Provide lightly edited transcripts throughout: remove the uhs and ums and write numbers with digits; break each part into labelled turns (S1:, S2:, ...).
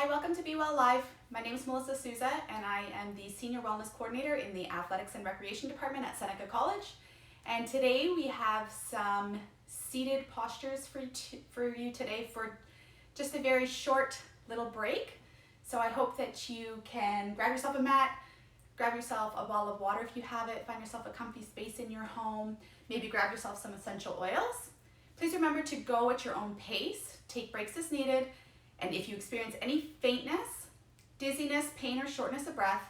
S1: Hi, welcome to Be Well Live. My name is Melissa Sousa and I am the Senior Wellness Coordinator in the Athletics and Recreation Department at Seneca College. And today we have some seated postures for you today for just a very short little break. So I hope that you can grab yourself a mat, grab yourself a bottle of water if you have it, find yourself a comfy space in your home, maybe grab yourself some essential oils. Please remember to go at your own pace, take breaks as needed, and if you experience any faintness, dizziness, pain, or shortness of breath,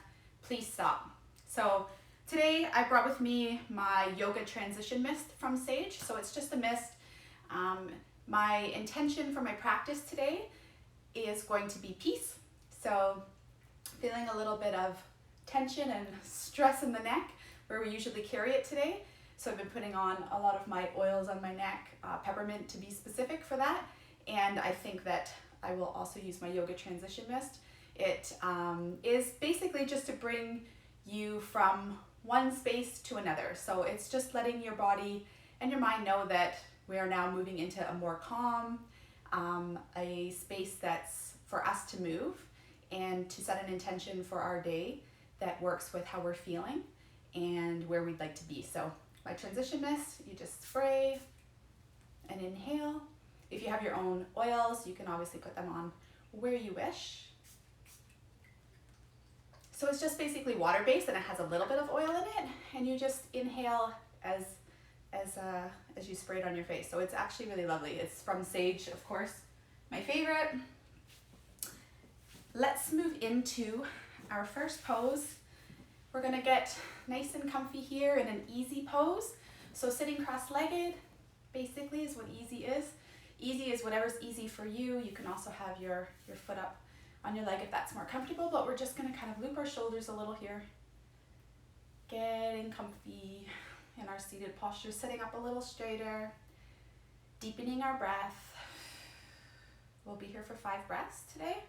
S1: please stop. So today I brought with me my yoga transition mist from Sage. So it's just a mist. My intention for my practice today is going to be peace. So feeling a little bit of tension and stress in the neck where we usually carry it today. So I've been putting on a lot of my oils on my neck, peppermint to be specific for that. And I think that I will also use my yoga transition mist. It is basically just to bring you from one space to another. So it's just letting your body and your mind know that we are now moving into a more calm, a space that's for us to move and to set an intention for our day that works with how we're feeling and where we'd like to be. So my transition mist, you just spray and inhale. If you have your own oils, you can obviously put them on where you wish. So it's just basically water-based and it has a little bit of oil in it, and you just inhale as you spray it on your face. So it's actually really lovely. It's from Sage, of course, my favorite. Let's move into our first pose. We're gonna get nice and comfy here in an easy pose. So sitting cross-legged basically is what easy is. Easy is whatever's easy for you. You can also have your foot up on your leg if that's more comfortable, but we're just gonna kind of loop our shoulders a little here. Getting comfy in our seated posture, sitting up a little straighter, deepening our breath. We'll be here for 5 breaths today.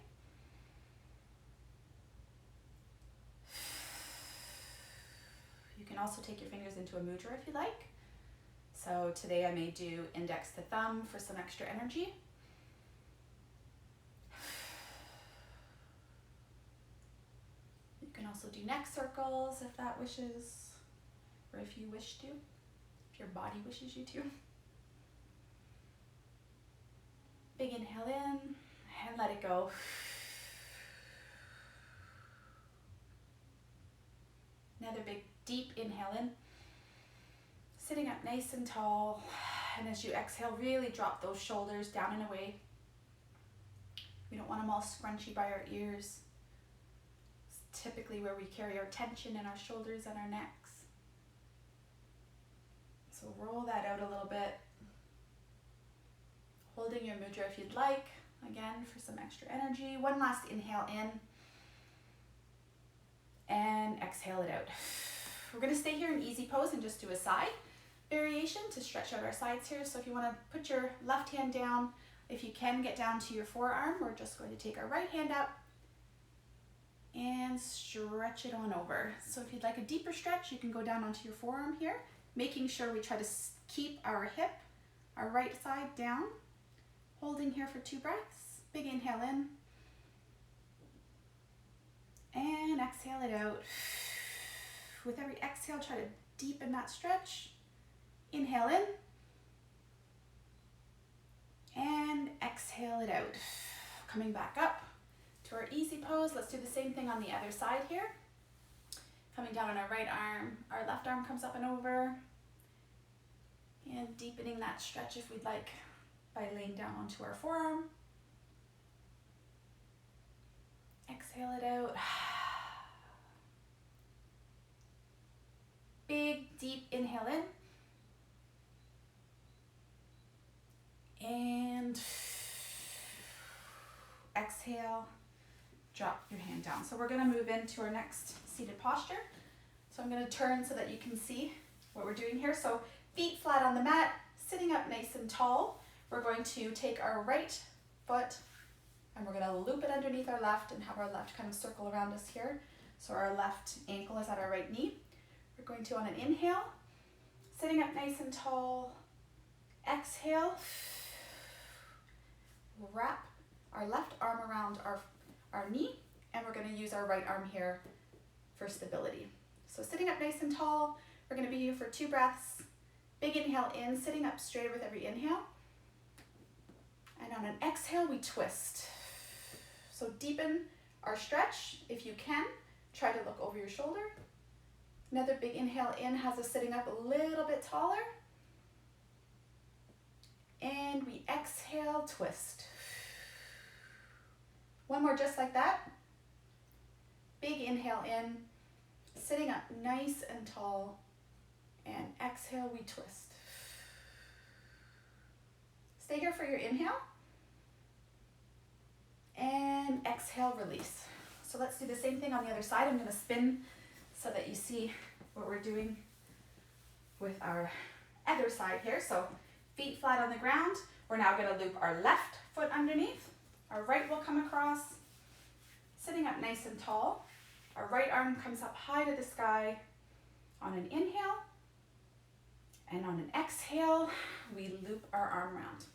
S1: You can also take your fingers into a mudra if you like. So today I may do index to thumb for some extra energy. You can also do neck circles if that wishes, or if you wish to, if your body wishes you to. Big inhale in and let it go. Another big deep inhale in. Sitting up nice and tall, and as you exhale, really drop those shoulders down and away. We don't want them all scrunchy by our ears. It's typically where we carry our tension in our shoulders and our necks. So roll that out a little bit. Holding your mudra if you'd like, again for some extra energy. One last inhale in, and exhale it out. We're gonna stay here in easy pose and just do a side variation to stretch out our sides here. So if you want to put your left hand down, if you can get down to your forearm, we're just going to take our right hand up and stretch it on over. So if you'd like a deeper stretch, you can go down onto your forearm here, making sure we try to keep our hip, our right side down, holding here for 2 breaths. Big inhale in and exhale it out. With every exhale, try to deepen that stretch. Inhale in and exhale it out. Coming back up to our easy pose. Let's do the same thing on the other side here. Coming down on our right arm, our left arm comes up and over. And deepening that stretch if we'd like by laying down onto our forearm. Exhale it out. Big, deep inhale in. And exhale, drop your hand down. So we're gonna move into our next seated posture. So I'm gonna turn so that you can see what we're doing here. So feet flat on the mat, sitting up nice and tall. We're going to take our right foot and we're gonna loop it underneath our left and have our left kind of circle around us here. So our left ankle is at our right knee. We're going to, on an inhale, sitting up nice and tall, exhale, wrap our left arm around our our knee, and we're gonna use our right arm here for stability. So sitting up nice and tall, we're gonna be here for 2 breaths. Big inhale in, sitting up straight with every inhale. And on an exhale, we twist. So deepen our stretch if you can. Try to look over your shoulder. Another big inhale in has us sitting up a little bit taller. And we exhale, twist. One more just like that. Big inhale in, sitting up nice and tall. And exhale, we twist. Stay here for your inhale. And exhale, release. So let's do the same thing on the other side. I'm going to spin so that you see what we're doing with our other side here. So feet flat on the ground. We're now going to loop our left foot underneath. Our right will come across, sitting up nice and tall. Our right arm comes up high to the sky on an inhale. And on an exhale, we loop our arm around.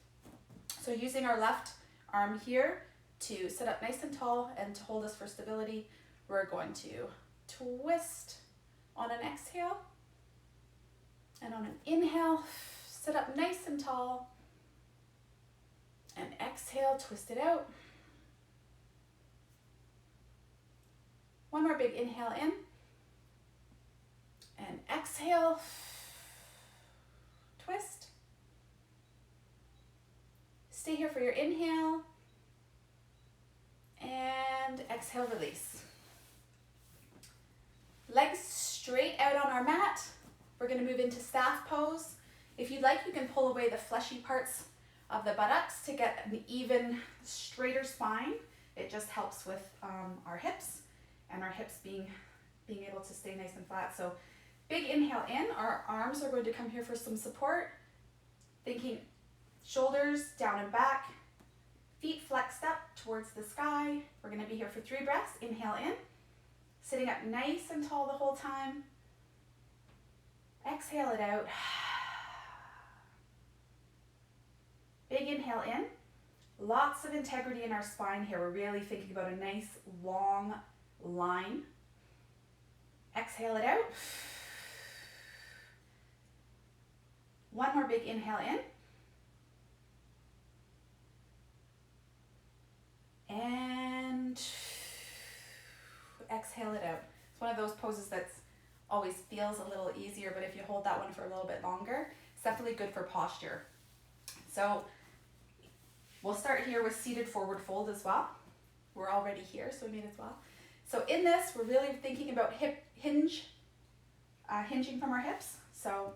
S1: So using our left arm here to sit up nice and tall and to hold us for stability, we're going to twist on an exhale. And on an inhale, sit up nice and tall. And exhale, twist it out. One more big inhale in. And exhale, twist. Stay here for your inhale. And exhale, release. Legs straight out on our mat. We're going to move into staff pose. If you'd like, you can pull away the fleshy parts of the buttocks to get an even straighter spine. It just helps with our hips and our hips being able to stay nice and flat. So big inhale in, our arms are going to come here for some support. Thinking shoulders down and back, feet flexed up towards the sky. We're going to be here for 3 breaths. Inhale in, sitting up nice and tall the whole time. Exhale it out. Big inhale in. Lots of integrity in our spine here. We're really thinking about a nice long line. Exhale it out. One more big inhale in. And exhale it out. It's one of those poses that's always feels a little easier, but if you hold that one for a little bit longer, it's definitely good for posture. So we'll start here with seated forward fold as well. We're already here, so we may as well. So in this, we're really thinking about hip hinging from our hips. So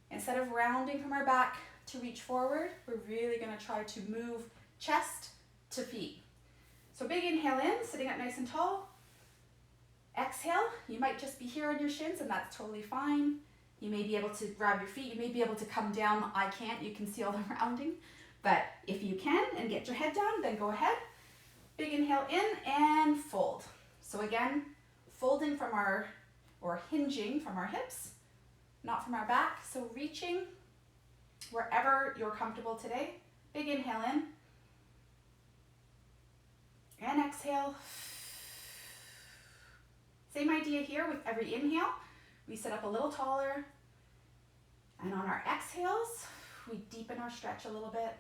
S1: instead of rounding from our back to reach forward, we're really going to try to move chest to feet. So big inhale in, sitting up nice and tall. Exhale, you might just be here on your shins, and that's totally fine. You may be able to grab your feet, you may be able to come down. I can't, you can see all the rounding. But if you can and get your head down, then go ahead. Big inhale in and fold. So again, folding from or hinging from our hips, not from our back. So reaching wherever you're comfortable today. Big inhale in. And exhale. Same idea here with every inhale. We sit up a little taller. And on our exhales, we deepen our stretch a little bit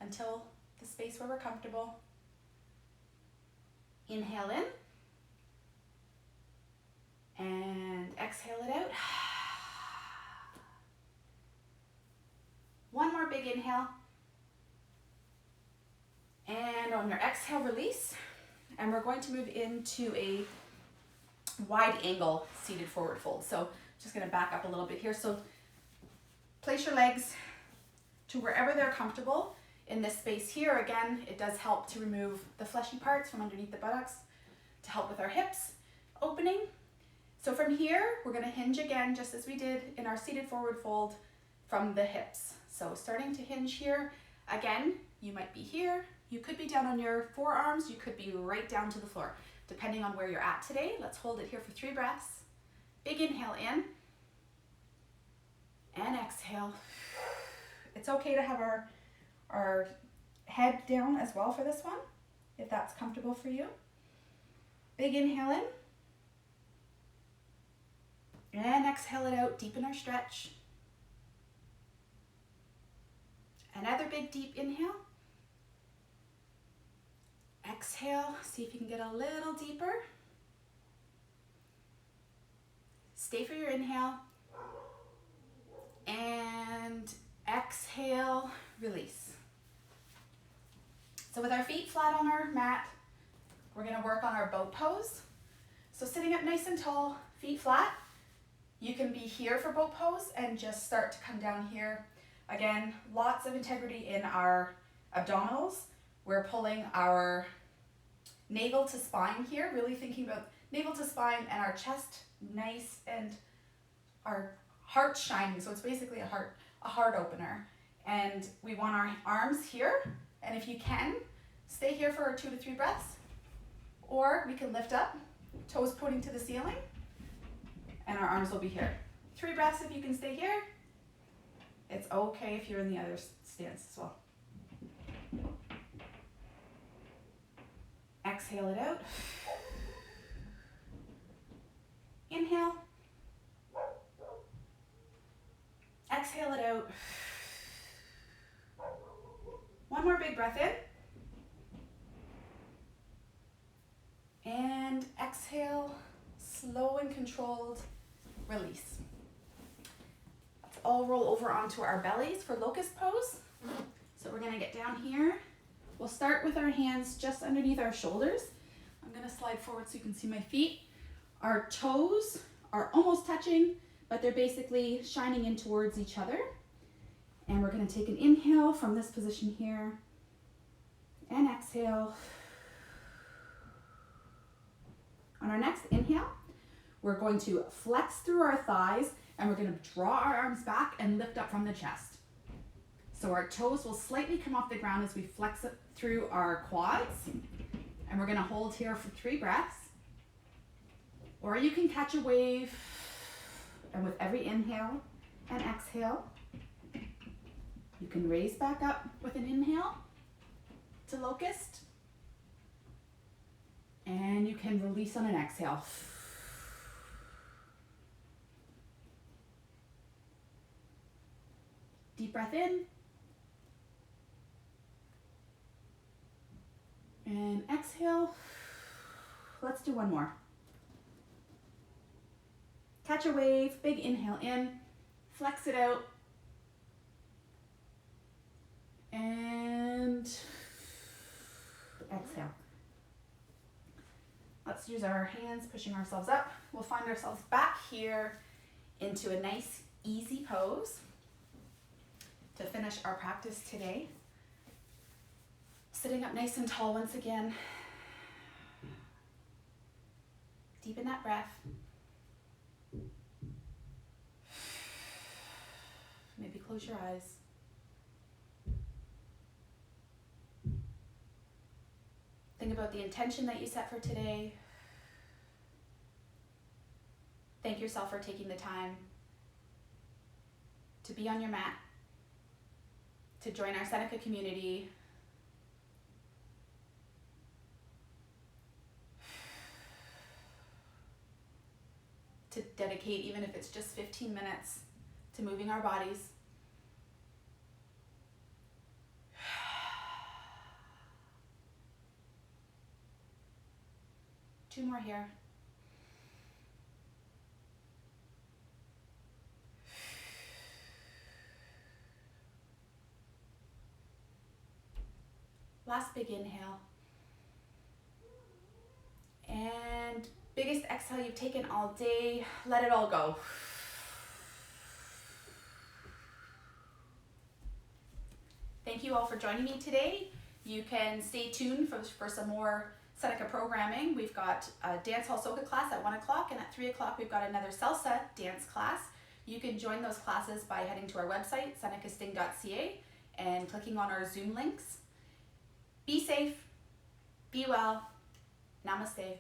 S1: until the space where we're comfortable. Inhale in. And exhale it out. One more big inhale. And on your exhale, release. And we're going to move into a wide angle seated forward fold. So just going to back up a little bit here. So place your legs to wherever they're comfortable in this space here. Again, it does help to remove the fleshy parts from underneath the buttocks to help with our hips opening. So from here, we're going to hinge again, just as we did in our seated forward fold from the hips. So starting to hinge here. Again, you might be here. You could be down on your forearms. You could be right down to the floor, depending on where you're at today. Let's hold it here for 3 breaths. Big inhale in and exhale. It's okay to have our head down as well for this one, if that's comfortable for you. Big inhale in. And exhale it out, deepen our stretch. Another big deep inhale. Exhale, see if you can get a little deeper. Stay for your inhale. And exhale, release. So with our feet flat on our mat, we're gonna work on our boat pose. So sitting up nice and tall, feet flat. You can be here for boat pose and just start to come down here. Again, lots of integrity in our abdominals. We're pulling our navel to spine here, really thinking about navel to spine and our chest nice and our heart shining. So it's basically a heart opener. And we want our arms here. And if you can, stay here for 2 to 3 breaths. Or we can lift up, toes pointing to the ceiling, and our arms will be here. 3 breaths if you can stay here. It's okay if you're in the other stance as well. Exhale it out. Inhale. Exhale it out. One more big breath in. And exhale, slow and controlled release. Let's all roll over onto our bellies for locust pose. So we're gonna get down here. We'll start with our hands just underneath our shoulders. I'm gonna slide forward so you can see my feet. Our toes are almost touching, but they're basically shining in towards each other. And we're gonna take an inhale from this position here and exhale. On our next inhale, we're going to flex through our thighs and we're gonna draw our arms back and lift up from the chest. So our toes will slightly come off the ground as we flex it through our quads. And we're gonna hold here for 3 breaths. Or you can catch a wave, and with every inhale and exhale, you can raise back up with an inhale to locust. And you can release on an exhale. Deep breath in. And exhale. Let's do one more. Catch a wave, big inhale in, flex it out. And exhale. Let's use our hands, pushing ourselves up. We'll find ourselves back here into a nice, easy pose to finish our practice today. Sitting up nice and tall once again. Deepen that breath. Maybe close your eyes. Think about the intention that you set for today. Thank yourself for taking the time to be on your mat, to join our Seneca community. To dedicate, even if it's just 15 minutes, to moving our bodies. Two more here. Last big inhale. And biggest exhale you've taken all day. Let it all go. Thank you all for joining me today. You can stay tuned for some more Seneca programming. We've got a dance hall soca class at 1 o'clock, and at 3 o'clock we've got another salsa dance class. You can join those classes by heading to our website, senecasting.ca, and clicking on our Zoom links. Be safe, be well, namaste.